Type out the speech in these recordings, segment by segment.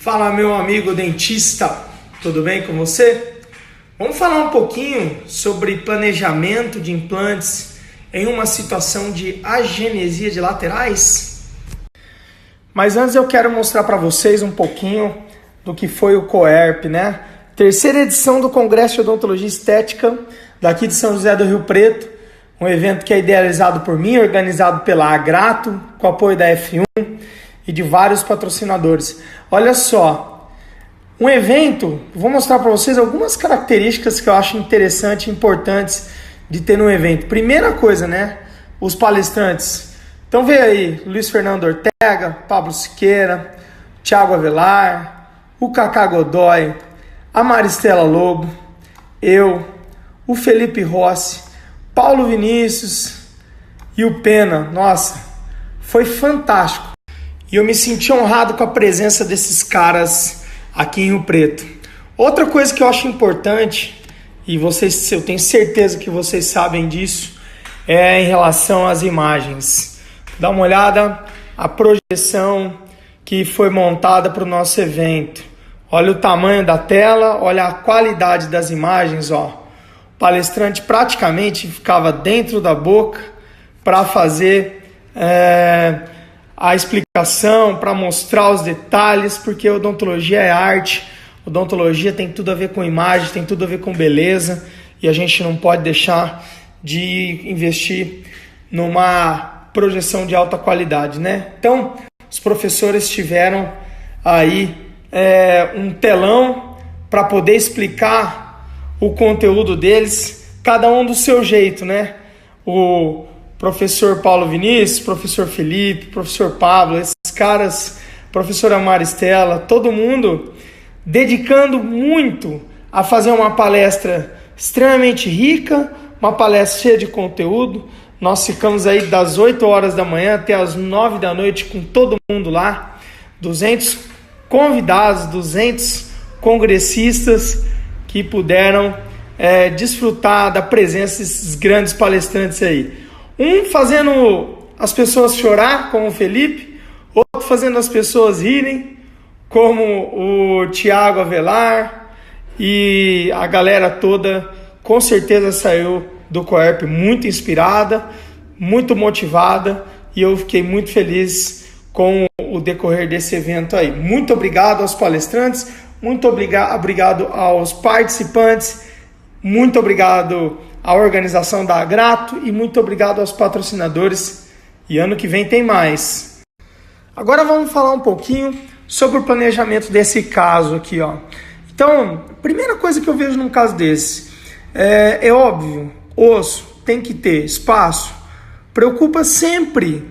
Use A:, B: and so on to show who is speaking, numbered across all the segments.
A: Fala, meu amigo dentista, tudo bem com você? Vamos falar um pouquinho sobre planejamento de implantes em uma situação de agenesia de laterais? Mas antes eu quero mostrar para vocês um pouquinho do que foi o COERP, né? Terceira edição do Congresso de Odontologia Estética daqui de São José do Rio Preto, um evento que é idealizado por mim, organizado pela Agrato, com apoio da F1 e de vários patrocinadores. Olha só, um evento, vou mostrar para vocês algumas características que eu acho interessantes e importantes de ter no evento. Primeira coisa, né? Os palestrantes. Então veio aí Luiz Fernando Ortega, Pablo Siqueira, Thiago Avelar, o Cacá Godoy, a Maristela Lobo, eu, o Felipe Rossi, Paulo Vinícius e o Pena. Nossa, foi fantástico. E eu me senti honrado com a presença desses caras aqui em Rio Preto. Outra coisa que eu acho importante, e vocês, eu tenho certeza que vocês sabem disso, é em relação às imagens. Dá uma olhada a projeção que foi montada para o nosso evento. Olha o tamanho da tela, olha a qualidade das imagens, ó. O palestrante praticamente ficava dentro da boca para fazer a explicação, para mostrar os detalhes, porque odontologia é arte, odontologia tem tudo a ver com imagem, tem tudo a ver com beleza, e a gente não pode deixar de investir numa projeção de alta qualidade, né? Então, os professores tiveram aí um telão para poder explicar o conteúdo deles, cada um do seu jeito, né? O professor Paulo Vinícius, professor Felipe, professor Pablo, esses caras, professora Maristela, todo mundo dedicando muito a fazer uma palestra extremamente rica, uma palestra cheia de conteúdo. Nós ficamos aí das 8 horas da manhã até as 9 da noite com todo mundo lá, 200 convidados, 200 congressistas que puderam desfrutar da presença desses grandes palestrantes aí. Um fazendo as pessoas chorar, como o Felipe, outro fazendo as pessoas rirem, como o Thiago Avelar, e a galera toda com certeza saiu do COERP muito inspirada, muito motivada, e eu fiquei muito feliz com o decorrer desse evento aí. Muito obrigado aos palestrantes, muito obrigado aos participantes, muito obrigado à organização da Agrato e muito obrigado aos patrocinadores. E ano que vem tem mais. Agora vamos falar um pouquinho sobre o planejamento desse caso aqui, ó. Então, primeira coisa que eu vejo num caso desse, é óbvio, osso tem que ter espaço. Preocupa sempre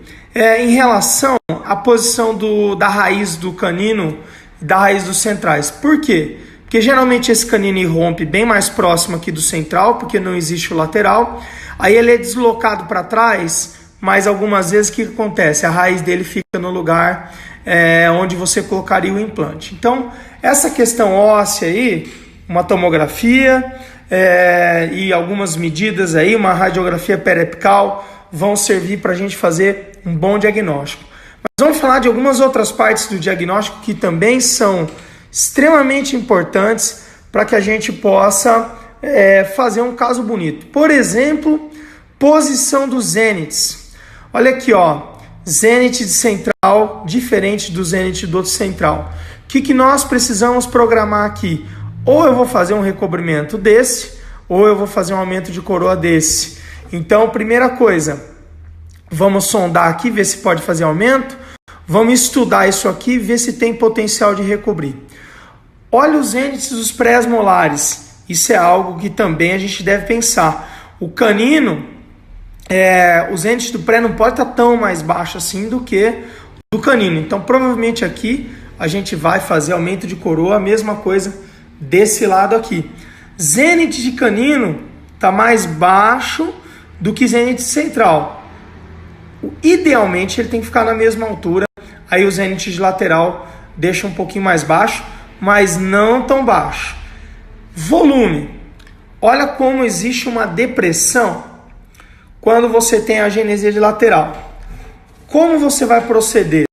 A: em relação à posição da raiz do canino e da raiz dos centrais. Por quê? Porque geralmente esse canino irrompe bem mais próximo aqui do central, porque não existe o lateral. Aí ele é deslocado para trás, mas algumas vezes o que acontece? A raiz dele fica no lugar onde você colocaria o implante. Então, essa questão óssea aí, uma tomografia e algumas medidas aí, uma radiografia periapical, vão servir para a gente fazer um bom diagnóstico. Mas vamos falar de algumas outras partes do diagnóstico que também são extremamente importantes para que a gente possa fazer um caso bonito. Por exemplo, posição dos zênites. Olha aqui, ó, zênite de central diferente do zênite do outro central. O que nós precisamos programar aqui? Ou eu vou fazer um recobrimento desse, ou eu vou fazer um aumento de coroa desse. Então, primeira coisa, vamos sondar aqui, ver se pode fazer aumento. Vamos estudar isso aqui, ver se tem potencial de recobrir. Olha os zênites dos pré-molares. Isso é algo que também a gente deve pensar. O canino, o zênite do pré não pode estar tão mais baixo assim do que do canino. Então, provavelmente aqui a gente vai fazer aumento de coroa, a mesma coisa desse lado aqui. Zênite de canino está mais baixo do que zênite central. Idealmente ele tem que ficar na mesma altura. Aí o zênite de lateral deixa um pouquinho mais baixo, mas não tão baixo. Volume. Olha como existe uma depressão quando você tem a agenesia de lateral. Como você vai proceder?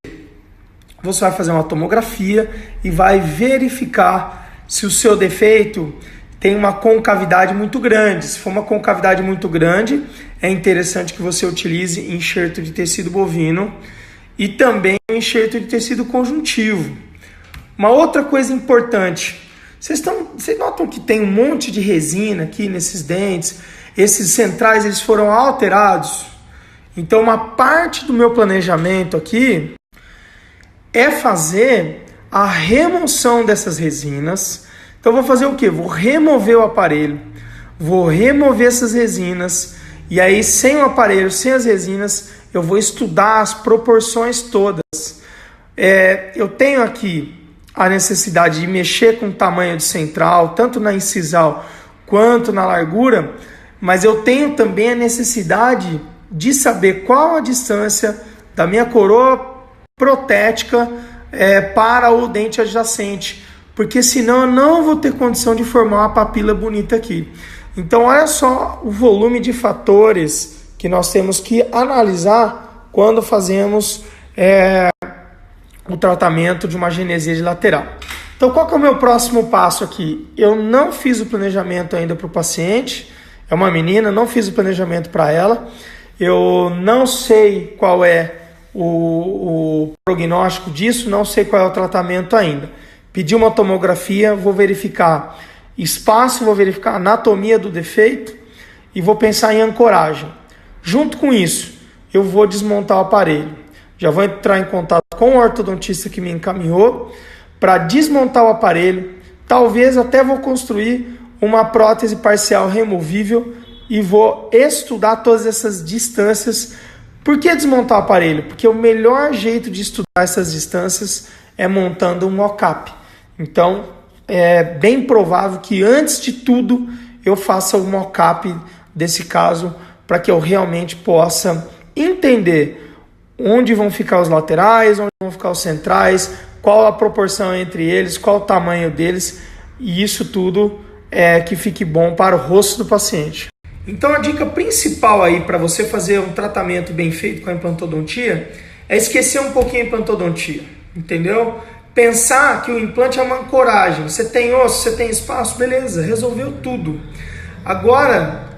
A: você vai fazer uma tomografia e vai verificar se o seu defeito tem uma concavidade muito grande. Se for uma concavidade muito grande, é interessante que você utilize enxerto de tecido bovino e também enxerto de tecido conjuntivo. Uma outra coisa importante, vocês notam que tem um monte de resina aqui nesses dentes, esses centrais eles foram alterados. Então uma parte do meu planejamento aqui é fazer a remoção dessas resinas. Então vou fazer o quê? Vou remover o aparelho, vou remover essas resinas e aí sem o aparelho, sem as resinas, eu vou estudar as proporções todas. Eu tenho aqui a necessidade de mexer com o tamanho de central, tanto na incisal quanto na largura, mas eu tenho também a necessidade de saber qual a distância da minha coroa protética para o dente adjacente, porque senão eu não vou ter condição de formar uma papila bonita aqui. Então olha só o volume de fatores que nós temos que analisar quando fazemos o tratamento de uma agenesia de lateral. Então qual que é o meu próximo passo aqui? Eu não fiz o planejamento ainda para o paciente, é uma menina, não fiz o planejamento para ela, eu não sei qual é o prognóstico disso, não sei qual é o tratamento ainda. Pedi uma tomografia, vou verificar espaço, vou verificar a anatomia do defeito e vou pensar em ancoragem. Junto com isso, eu vou desmontar o aparelho. Já vou entrar em contato com o ortodontista que me encaminhou para desmontar o aparelho. Talvez até vou construir uma prótese parcial removível e vou estudar todas essas distâncias. Por que desmontar o aparelho? Porque o melhor jeito de estudar essas distâncias é montando um mock-up. Então, é bem provável que antes de tudo eu faça o mock-up desse caso para que eu realmente possa entender onde vão ficar os laterais, onde vão ficar os centrais, qual a proporção entre eles, qual o tamanho deles, e isso tudo que fique bom para o rosto do paciente. Então a dica principal aí para você fazer um tratamento bem feito com a implantodontia é esquecer um pouquinho a implantodontia, entendeu? Pensar que o implante é uma ancoragem, você tem osso, você tem espaço, beleza, resolveu tudo. Agora,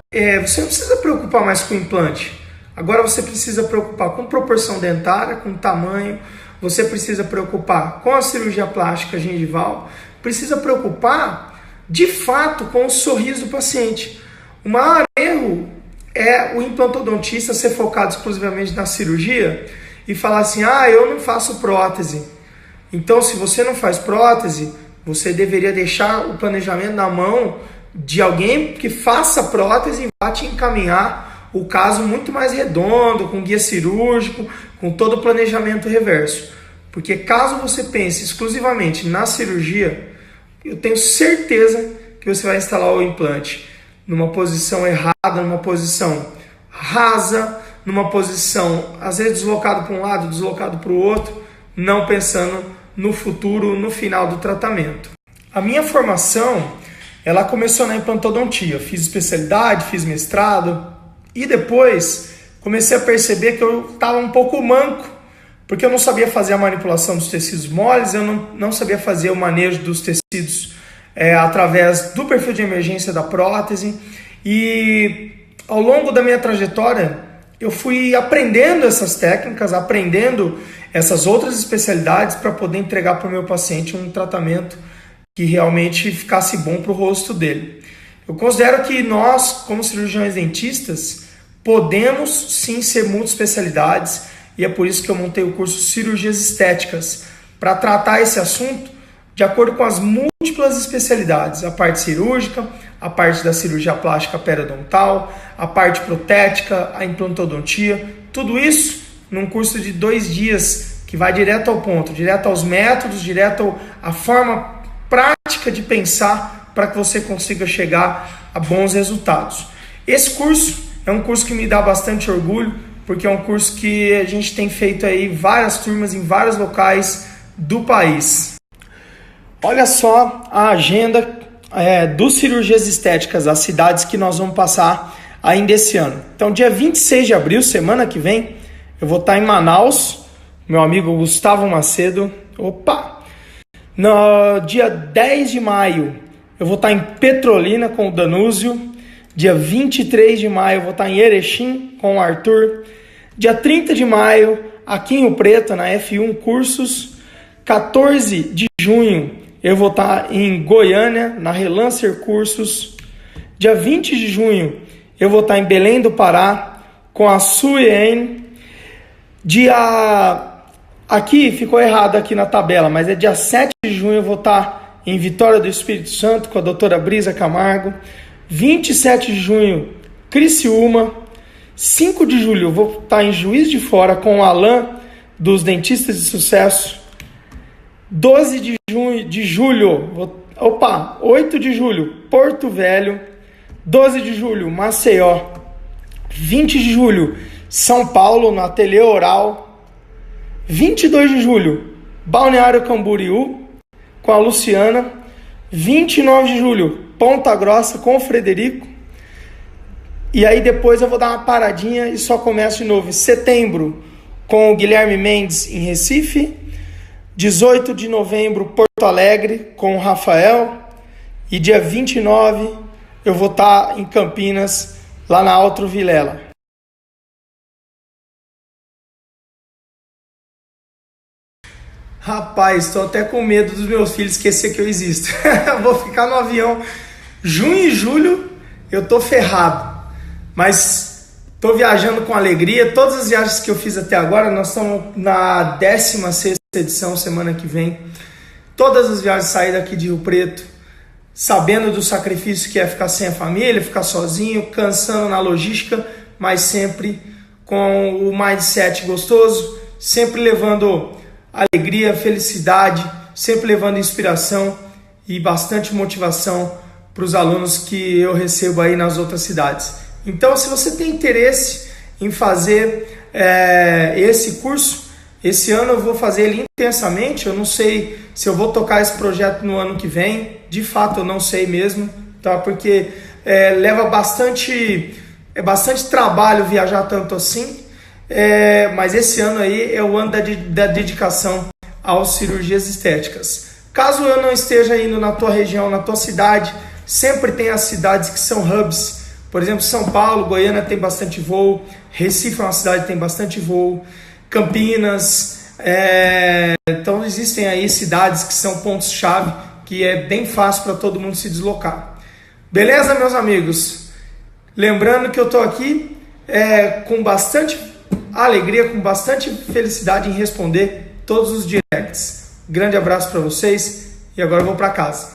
A: você não precisa preocupar mais com o implante, agora você precisa preocupar com proporção dentária, com tamanho, você precisa preocupar com a cirurgia plástica gengival, precisa preocupar de fato com o sorriso do paciente. O maior erro é o implantodontista ser focado exclusivamente na cirurgia e falar assim, eu não faço prótese. Então, se você não faz prótese, você deveria deixar o planejamento na mão de alguém que faça prótese e vá te encaminhar o caso muito mais redondo, com guia cirúrgico, com todo o planejamento reverso. Porque caso você pense exclusivamente na cirurgia, eu tenho certeza que você vai instalar o implante numa posição errada, numa posição rasa, numa posição às vezes deslocado para um lado, deslocado para o outro, não pensando no futuro, no final do tratamento. A minha formação, ela começou na implantodontia. Fiz especialidade, fiz mestrado e depois comecei a perceber que eu estava um pouco manco, porque eu não sabia fazer a manipulação dos tecidos moles, eu não sabia fazer o manejo dos tecidos através do perfil de emergência da prótese, e ao longo da minha trajetória eu fui aprendendo essas técnicas, aprendendo essas outras especialidades para poder entregar para o meu paciente um tratamento que realmente ficasse bom para o rosto dele. Eu considero que nós, como cirurgiões dentistas, podemos sim ser multiespecialidades, e é por isso que eu montei o curso Cirurgias Estéticas, para tratar esse assunto de acordo com as múltiplas especialidades, a parte cirúrgica, a parte da cirurgia plástica periodontal, a parte protética, a implantodontia, tudo isso num curso de 2 dias que vai direto ao ponto, direto aos métodos, direto à forma prática de pensar para que você consiga chegar a bons resultados. Esse curso é um curso que me dá bastante orgulho, porque é um curso que a gente tem feito aí várias turmas em vários locais do país. Olha só a agenda dos Cirurgias Estéticas, as cidades que nós vamos passar ainda esse ano. Então, dia 26 de abril, semana que vem, eu vou estar em Manaus, meu amigo Gustavo Macedo. Opa! No dia 10 de maio eu vou estar em Petrolina com o Danúzio. Dia 23 de maio eu vou estar em Erechim com o Arthur. Dia 30 de maio aqui em Rio Preto, na F1 Cursos. 14 de junho eu vou estar em Goiânia, na Relancer Cursos. Dia 20 de junho eu vou estar em Belém do Pará com a Suyen. Aqui ficou errado aqui na tabela, mas é dia 7 de junho eu vou estar em Vitória do Espírito Santo com a doutora Brisa Camargo. 27 de junho, Criciúma. 5 de julho eu vou estar em Juiz de Fora com o Alan dos Dentistas de Sucesso. 8 de julho, Porto Velho. 12 de julho, Maceió. 20 de julho, São Paulo, no Ateliê Oral. 22 de julho, Balneário Camboriú, com a Luciana. 29 de julho, Ponta Grossa, com o Frederico. E aí depois eu vou dar uma paradinha e só começo de novo. Em setembro, com o Guilherme Mendes, em Recife. 18 de novembro, Porto Alegre, com o Rafael. E dia 29, eu vou estar em Campinas, lá na Altro Vilela. Rapaz, estou até com medo dos meus filhos esquecer que eu existo. Vou ficar no avião. Junho e julho eu tô ferrado. Mas tô viajando com alegria. Todas as viagens que eu fiz até agora, nós estamos na 16ª edição, semana que vem. Todas as viagens saí daqui de Rio Preto, sabendo do sacrifício que é ficar sem a família, ficar sozinho, cansando na logística, mas sempre com o mindset gostoso, sempre levando alegria, felicidade, sempre levando inspiração e bastante motivação para os alunos que eu recebo aí nas outras cidades. Então, se você tem interesse em fazer esse curso, esse ano eu vou fazer ele intensamente. Eu não sei se eu vou tocar esse projeto no ano que vem, de fato eu não sei mesmo, tá? Porque leva bastante trabalho viajar tanto assim. Mas esse ano aí é o ano da dedicação às cirurgias estéticas. Caso eu não esteja indo na tua região, na tua cidade, sempre tem as cidades que são hubs. Por exemplo, São Paulo, Goiânia tem bastante voo, Recife é uma cidade que tem bastante voo, Campinas, então existem aí cidades que são pontos-chave, que é bem fácil para todo mundo se deslocar. Beleza, meus amigos? Lembrando que eu estou aqui com bastante alegria, com bastante felicidade em responder todos os directs. Grande abraço para vocês e agora eu vou para casa.